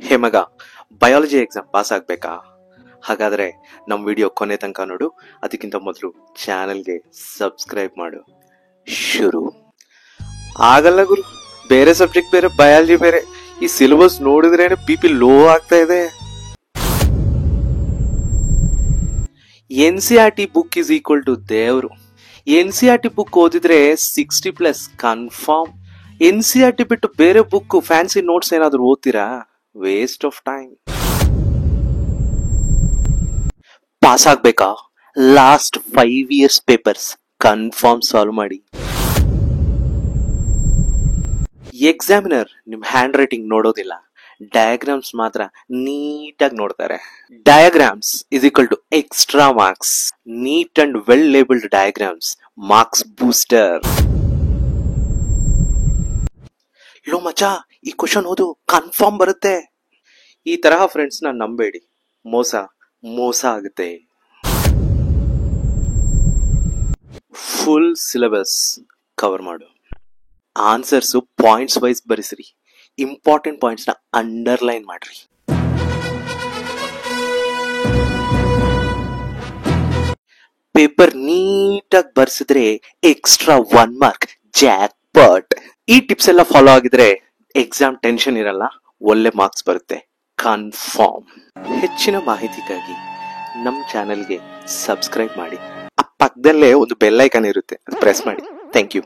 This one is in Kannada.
ಹೇ ಮಗ, ಬಯಾಲಜಿ ಎಕ್ಸಾಮ್ ಪಾಸ್ ಆಗ್ಬೇಕಾ? ಹಾಗಾದ್ರೆ ನಮ್ಮ ವಿಡಿಯೋ ಕೊನೆ ತನಕ ನೋಡು. ಅದಕ್ಕಿಂತ ಮೊದಲು ಚಾನೆಲ್ಗೆ ಸಬ್ಸ್ಕ್ರೈಬ್ ಮಾಡು. ಶುರು ಆಗಲ್ಲ ಗುರು, ಬೇರೆ ಸಬ್ಜೆಕ್ಟ್ ಬೇರೆ, ಬಯಾಲಜಿ ಬೇರೆ. ಈ ಸಿಲೆಬಸ್ ನೋಡಿದ್ರೇನೆ BP ಲೋ ಆಗ್ತಾ ಇದೆ. NCERT book is equal to ದೇವ್ರು. NCERT ಬುಕ್ ಓದಿದ್ರೆ 60+ ಕನ್ಫರ್ಮ್. NCERT ಬಿಟ್ಟು ಬೇರೆ ಬುಕ್, ಫ್ಯಾನ್ಸಿ ನೋಟ್ಸ್ ಏನಾದ್ರು ಓದ್ತೀರಾ? Waste of time. ಪಾಸ್ ಆಗ್ಬೇಕಾ? Last 5 years papers confirm solve ಮಾಡಿ. ಎಕ್ಸಾಮಿನರ್ ನಿಮ್ ಹ್ಯಾಂಡ್ ರೈಟಿಂಗ್ ನೋಡೋದಿಲ್ಲ, ಡಯಾಗ್ರಾಮ್ಸ್ ಮಾತ್ರ ನೀಟಾಗಿ ನೋಡ್ತಾರೆ. Diagrams is equal to extra marks. Neat and well labelled diagrams marks booster. ಲೋ ಮಚ್ಚಾ, ಈ ಕ್ವಶನ್ ಓದು, ಕನ್ಫರ್ಮ್ ಬರುತ್ತೆ. ಈ ತರಹ ಫ್ರೆಂಡ್ಸ್ ನ ನಂಬೇಡಿ, ಮೋಸ ಆಗುತ್ತೆ. ಫುಲ್ ಸಿಲೆಬಸ್ ಕವರ್ ಮಾಡು. ಆನ್ಸರ್ಸ್ ಪಾಯಿಂಟ್ಸ್ ವೈಸ್ ಬರೆಸ್ರಿ. ಇಂಪಾರ್ಟೆಂಟ್ ಪಾಯಿಂಟ್ಸ್ ನ ಅಂಡರ್ಲೈನ್ ಮಾಡ್ರಿ. ಪೇಪರ್ ನೀಟಾಗಿ ಬರ್ಸಿದ್ರೆ ಎಕ್ಸ್ಟ್ರಾ 1 mark ಜಾಕ್ ಪಾಟ್. ಈ ಟಿಪ್ಸ್ ಎಲ್ಲ ಫಾಲೋ ಆಗಿದ್ರೆ ಎಕ್ಸಾಮ್ ಟೆನ್ಷನ್ ಇರಲ್ಲ, ಒಳ್ಳೆ ಮಾರ್ಕ್ಸ್ ಬರುತ್ತೆ ಕನ್ಫರ್ಮ್. ಹೆಚ್ಚಿನ ಮಾಹಿತಿಗಾಗಿ ನಮ್ಮ ಚಾನೆಲ್ಗೆ ಸಬ್ಸ್ಕ್ರೈಬ್ ಮಾಡಿ. ಆ ಪಕ್ಕದಲ್ಲೇ ಒಂದು ಬೆಲ್ ಐಕಾನ್ ಇರುತ್ತೆ, ಪ್ರೆಸ್ ಮಾಡಿ. Thank you.